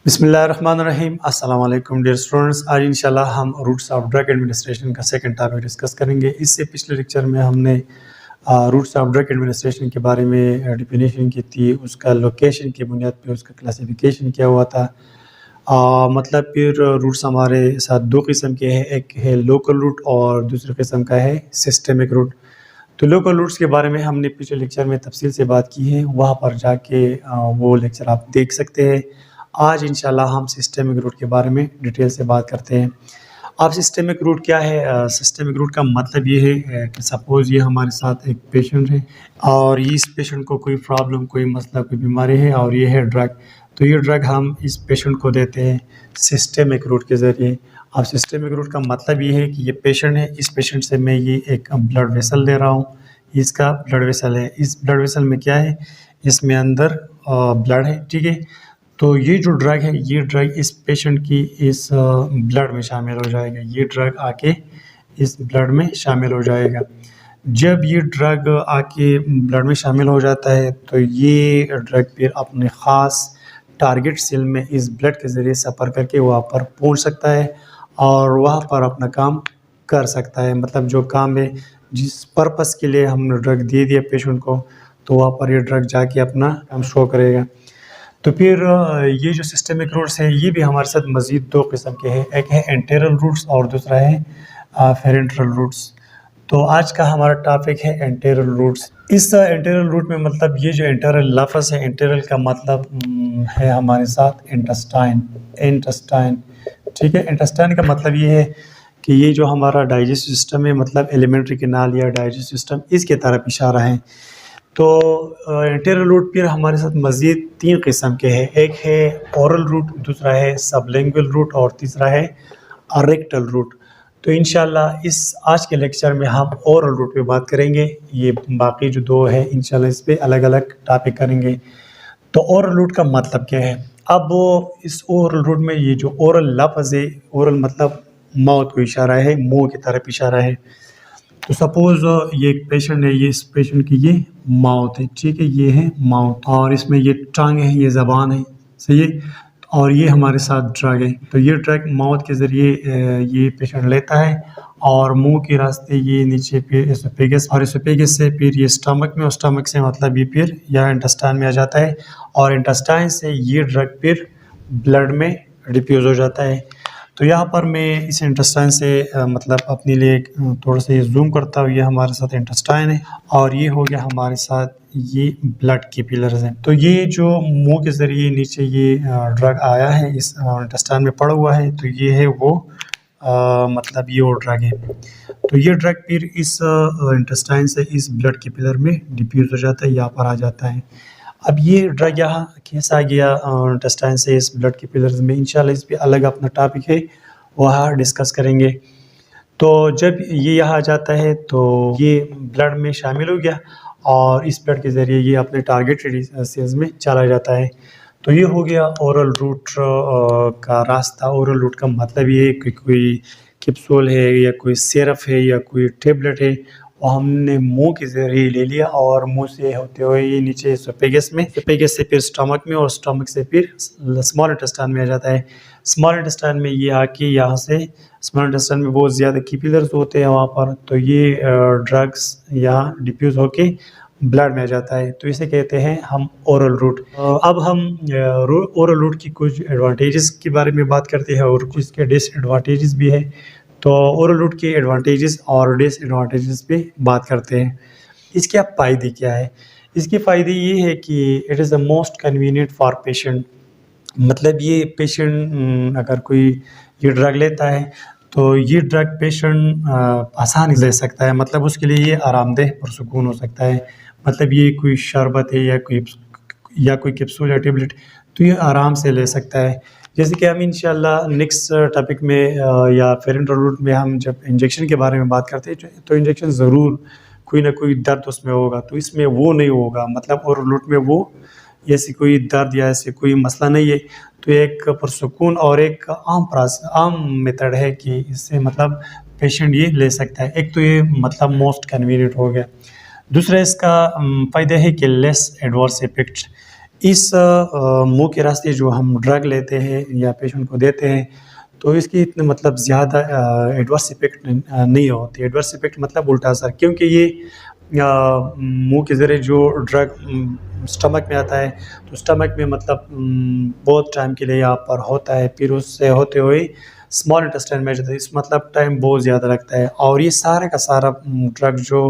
बिस्मिल्लाहिर्रहमानिर्रहीम अस्सलाम वालेकुम डियर स्टूडेंट्स। आज इंशाल्लाह हम रूट्स ऑफ ड्रग एडमिनिस्ट्रेशन का सेकंड टॉपिक डिस्कस करेंगे। इससे पिछले लेक्चर में हमने रूट्स ऑफ ड्रग एडमिनिस्ट्रेशन के बारे में डिफिनीशन की थी, उसका लोकेशन की बुनियाद पे उसका क्लासिफिकेशन किया हुआ था। मतलब फिर रूट्स हमारे साथ दो किस्म के हैं, एक है लोकल रूट और दूसरे किस्म का है सिस्टमिक रूट। तो लोकल रूट्स के बारे में हमने पिछले लेक्चर में तफसील से बात की है, वहाँ पर जाके वो लेक्चर आप देख सकते हैं। आज इंशाल्लाह हम सिस्टमिक रूट के बारे में डिटेल से बात करते हैं। अब सिस्टमिक रूट क्या है? सिस्टमिक रूट का मतलब ये है कि सपोज़ ये हमारे साथ एक पेशेंट है और इस पेशेंट को कोई प्रॉब्लम, कोई मसला, कोई बीमारी है और ये है ड्रग। तो ये ड्रग हम इस पेशेंट को देते हैं सिस्टमिक रूट के ज़रिए। अब सिस्टमिक रूट का मतलब ये है कि ये पेशेंट है, इस पेशेंट से मैं ये एक ब्लड वेसल दे रहा हूँ, इसका ब्लड वेसल है। इस ब्लड वेसल में क्या है? इसमें अंदर ब्लड है, ठीक है। तो ये जो ड्रग है, ये ड्रग इस पेशेंट की इस ब्लड में शामिल हो जाएगा। ये ड्रग आके इस ब्लड में शामिल हो जाएगा। जब ये ड्रग आके ब्लड में शामिल हो जाता है तो ये ड्रग फिर अपने ख़ास टारगेट सेल में इस ब्लड के ज़रिए सफ़र करके वहाँ पर पहुँच सकता है और वहाँ पर अपना काम कर सकता है। मतलब जो काम है, जिस पर्पस के लिए हमने ड्रग दे दिया पेशेंट को, तो वहाँ पर ये ड्रग जाके अपना काम शो करेगा। तो फिर ये जो सिस्टमिक रूट्स हैं, ये भी हमारे साथ मज़ीद दो किस्म के हैं, एक है एंटेरल रूट्स और दूसरा है पेरेंटल रूट्स। तो आज का हमारा टॉपिक है एंटेरल रूट्स। इस एंटेरल रूट में मतलब ये जो एंटेरल लफ्ज़ है, एंटेरल का मतलब है हमारे साथ इंटेस्टाइन। इंटेस्टाइन, ठीक है। इंटेस्टाइन का मतलब ये है कि ये जो हमारा डाइजेस्टिव सिस्टम है, मतलब एलिमेंट्री कैनाल या डाइजेस्टिव सिस्टम, इसके तरफ इशारा है। तो एंटेरल रूट फिर हमारे साथ मज़ीद तीन किस्म के हैं, एक है ओरल रूट, दूसरा है सबलिंगुअल रूट और तीसरा है रेक्टल रूट। तो इंशाल्लाह इस आज के लेक्चर में हम ओरल रूट पे बात करेंगे। ये बाकी जो दो है इंशाल्लाह इस पे अलग अलग टॉपिक करेंगे। तो ओरल रूट का मतलब क्या है? अब वो इस ओरल रूट में ये जो ओरल लफ्ज़ है, ओरल मतलब मौत को इशारा है, मुँह की तरफ इशारा है। तो सपोज़ ये एक पेशेंट है, ये इस पेशेंट की ये माउथ है, ठीक है, ये है माउथ और इसमें ये टंग है, ये ज़बान है, सही है। और ये हमारे साथ ड्रग है। तो ये ड्रग माउथ के ज़रिए ये पेशेंट लेता है और मुंह के रास्ते ये नीचे फिर एसोफेगस और एसोफेगस से फिर ये स्टमक में और स्टमक से मतलब ये फिर या इंटेस्टाइन में आ जाता है और इंटेस्टाइन से ये ड्रग फिर ब्लड में डिफ्यूज़ हो जाता है। तो यहाँ पर मैं इस इंटेस्टाइन से मतलब अपने लिए थोड़ा सा ये जूम करता हूँ। ये हमारे साथ इंटेस्टाइन है और ये हो गया हमारे साथ ये ब्लड के पिलर्स हैं। तो ये जो मुंह के ज़रिए नीचे ये ड्रग आया है, इस इंटेस्टाइन में पड़ा हुआ है, तो ये है वो मतलब ये वो ड्रग है। तो ये ड्रग फिर इस इंटेस्टाइन से इस ब्लड के पिलर में डिफ्यूज़ हो जाता है, यहाँ पर आ जाता है। अब ये ड्रग यहाँ कैसा गया इंटेस्टाइन से इस ब्लड के पिलर्स में, इंशाल्लाह इस पे अलग अपना टॉपिक है, वहाँ डिस्कस करेंगे। तो जब ये यहाँ आ जाता है तो ये ब्लड में शामिल हो गया और इस ब्लड के ज़रिए ये अपने टारगेटेड सेल्स में चला जाता है। तो ये हो गया ओरल रूट का रास्ता। ओरल रूट का मतलब ये है कि कोई कैप्सूल है या कोई सिरप है या कोई टेबलेट है, वो हमने मुंह के ज़रिए ले लिया और मुंह से होते हुए ये नीचे एसोफेगस में, एसोफेगस से फिर स्टमक में और स्टमक से फिर स्मॉल इंटेस्टाइन में आ जाता है। स्मॉल इंटेस्टाइन में ये आके यहाँ से स्मॉल इंटेस्टाइन में बहुत ज़्यादा कैपिलर्स होते हैं वहाँ पर, तो ये ड्रग्स यहाँ डिफ्यूज़ होके ब्लड में आ जाता है। तो इसे कहते हैं हम ओरल रूट। अब हम ओरल रूट की कुछ एडवांटेजेस के बारे में बात करते हैं और कुछ इसके डिसएडवांटेजेस भी है। तो ओरल रूट के एडवांटेजेस और डिसएडवांटेजेस पे बात करते हैं। इसके अब फ़ायदे क्या है? इसके फ़ायदे ये है कि it is the most convenient for patient. मतलब ये पेशेंट अगर कोई ये ड्रग लेता है तो ये ड्रग पेशेंट आसानी से ले सकता है, मतलब उसके लिए ये आरामदेह पुरसुकून हो सकता है। मतलब ये कोई शरबत है या कोई कैप्सूल या टेबलेट, तो ये आराम से ले सकता है। जैसे कि हम इंशाल्लाह नेक्स्ट टॉपिक में या पेरेंटल रूट में हम जब इंजेक्शन के बारे में बात करते हैं तो इंजेक्शन ज़रूर कोई ना कोई दर्द उसमें होगा, तो इसमें वो नहीं होगा। मतलब ओरल रूट में वो ऐसी कोई दर्द या ऐसे कोई मसला नहीं है। तो एक पुरसुकून और एक आम मेथड है कि इससे मतलब पेशेंट ये ले सकता है। एक तो ये मतलब मोस्ट कन्वीनियंट हो गया। दूसरा इसका फ़ायदा है कि लेस एडवर्स इफेक्ट। इस मुँह के रास्ते जो हम ड्रग लेते हैं या पेशेंट को देते हैं, तो इसकी इतने मतलब ज़्यादा एडवर्स इफ़ेक्ट नहीं होती। एडवर्स इफ़ेक्ट मतलब उल्टा असर, क्योंकि ये मुँह के ज़रिए जो ड्रग स्टमक में आता है, तो स्टमक में मतलब बहुत टाइम के लिए यहाँ पर होता है, फिर उससे होते हुए स्मॉल इंटेस्टाइन में जाता है, इस मतलब टाइम बहुत ज़्यादा लगता है। और ये सारे का सारा ड्रग जो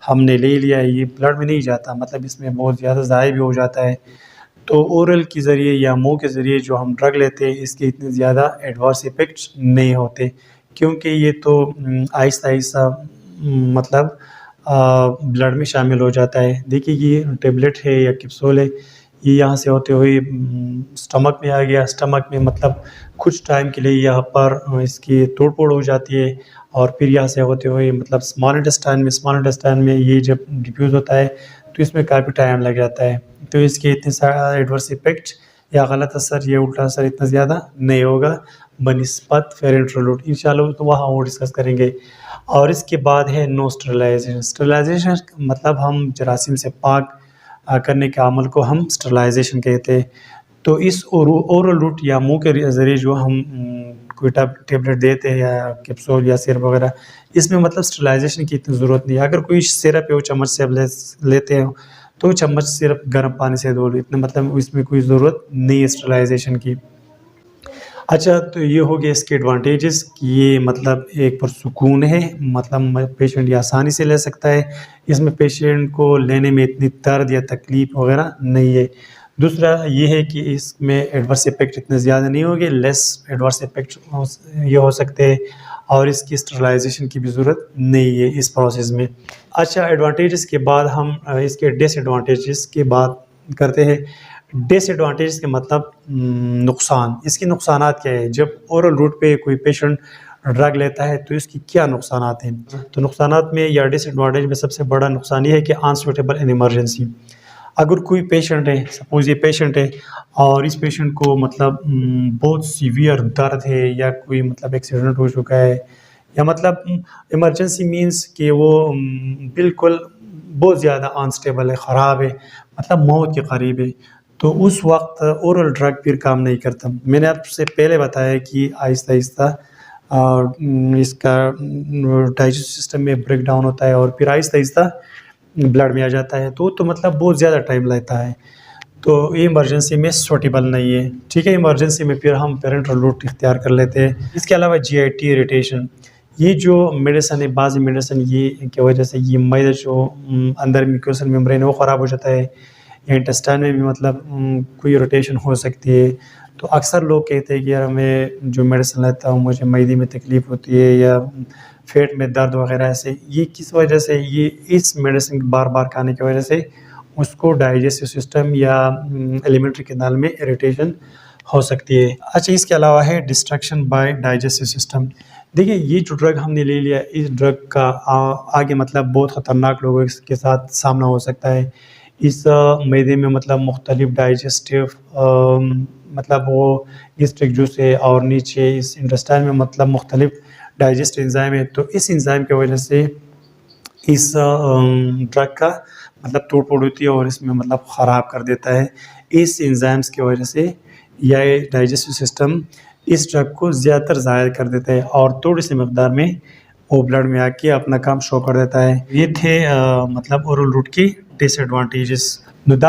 हमने ले लिया है, ये ब्लड में नहीं जाता, मतलब इसमें बहुत ज़्यादा ज़ाया भी हो जाता है। तो ओरल के ज़रिए या मुँह के ज़रिए जो हम ड्रग लेते हैं, इसके इतने ज़्यादा एडवर्स इफ़ेक्ट्स नहीं होते, क्योंकि ये तो आहिस्ता-आहिस्ता मतलब ब्लड में शामिल हो जाता है। देखिए ये टैबलेट है या कैप्सूल है, ये यहाँ से होते हुए स्टमक में आ गया, स्टमक में मतलब कुछ टाइम के लिए यहाँ पर इसकी तोड़-फोड़ हो जाती है, और फिर यहाँ से होते हुए मतलब स्मॉल इंटेस्टाइन में ये जब डिफ्यूज़ होता है, तो इसमें काफ़ी टाइम लग जाता है। तो इसके इतने एडवर्स इफ़ेक्ट या गलत असर या उल्टा असर इतना ज़्यादा नहीं होगा बनिस्बत फेरेंट्रोलूट। इंशाल्लाह तो वहाँ वो डिस्कस करेंगे। और इसके बाद है नो स्टरलाइजेशन। स्टरलाइजेशन मतलब हम जरासीम से पाक करने के अमल को हम स्टरलाइजेशन कहते हैं। तो इस ओरल रूट या मुँह के ज़रिए जो हम कोई टैबलेट देते हैं या कैप्सूल या सिरप वगैरह, इसमें मतलब स्टरलाइजेशन की इतनी ज़रूरत नहीं है। अगर कोई सिरप है वो चम्मच से आप लेते हो, तो चम्मच सिर्फ गर्म पानी से धो लो, इतना मतलब इसमें कोई ज़रूरत नहीं है स्टरलाइजेशन की। अच्छा, तो ये हो गया इसके एडवांटेजेस कि ये मतलब एक पुरसुकून है, मतलब पेशेंट ये आसानी से ले सकता है, इसमें पेशेंट को लेने में इतनी दर्द या तकलीफ़ वगैरह नहीं है। दूसरा ये है कि इसमें एडवर्स इफ़ेक्ट इतने ज़्यादा नहीं होंगे, लेस एडवर्स इफ़ेक्ट ये हो सकते हैं, और इसकी स्टरलाइजेशन की भी ज़रूरत नहीं है इस प्रोसेस में। अच्छा, एडवांटेजेस के बाद हम इसके डिसएडवांटेजेस की बात करते हैं। डिसएडवांटेज के मतलब नुकसान, इसके नुकसानात क्या है? जब ओरल रूट पे कोई पेशेंट ड्रग लेता है, तो इसकी क्या नुकसानात हैं? तो नुकसानात में या डिसएडवांटेज में सबसे बड़ा नुकसान ये है कि अनसुटेबल इन इमरजेंसी। अगर कोई पेशेंट है, सपोज़ ये पेशेंट है और इस पेशेंट को मतलब बहुत सीवियर दर्द है, या कोई मतलब एक्सीडेंट हो चुका है, या मतलब इमरजेंसी मीन्स कि वो बिल्कुल बहुत ज़्यादा अनस्टेबल है, ख़राब है, मतलब मौत के करीब है, तो उस वक़्त ओरल ड्रग फिर काम नहीं करता। मैंने आपसे पहले बताया कि आहिस्ता-आहिस्ता इसका डाइजेस्टिव सिस्टम में ब्रेकडाउन होता है, और फिर आहिस्ता-आहिस्ता ब्लड में आ जाता है, तो मतलब बहुत ज़्यादा टाइम लेता है। तो ये इमरजेंसी में सूटेबल नहीं है, ठीक है? इमरजेंसी में फिर हम पेरेंटल रूट इख्तियार कर लेते हैं। इसके अलावा जीआईटी इरिटेशन, ये जो मेडिसिन है, बाज़ मेडिसिन ये की वजह से ये मैदा जो अंदर म्यूकोसल मेम्ब्रेन है वो ख़राब हो जाता है, या इंटेस्टाइन में भी मतलब कोई इरिटेशन हो सकती है। तो अक्सर लोग कहते हैं कि यार मैं जो मेडिसिन लेता हूँ मुझे मैदे में तकलीफ़ होती है, या पेट में दर्द वगैरह ऐसे, ये किस वजह से, ये इस मेडिसिन बार-बार खाने की वजह से उसको डाइजेस्टिव सिस्टम या एलिमेंट्री कैनाल में इरिटेशन हो सकती है। अच्छा, इसके अलावा है डिस्ट्रक्शन बाय डाइजेस्टिव सिस्टम। देखिए ये जो ड्रग हमने ले लिया, इस ड्रग का आगे मतलब बहुत ख़तरनाक लोगों के साथ सामना हो सकता है। इस मैदे में मतलब मुख्तलिफ डाइजेस्टिव मतलब वो गैस्ट्रिक जूस है, और नीचे इस इंटेस्टाइन में मतलब मुख्तलिफ डाइजेस्ट एंजाइम है, तो इस एंजाइम की वजह से इस ड्रग का मतलब तोड़-फोड़ होती है, और इसमें मतलब ख़राब कर देता है। इस एंजाइम्स की वजह से या ये डाइजेस्टिव सिस्टम इस ड्रग को ज़्यादातर ज़ाया कर देता है, और थोड़ी सी मकदार में वो ब्लड में आके अपना काम शो कर देता है। ये थे मतलब ओरल रूट की डिसएडवांटेजेस। Nu da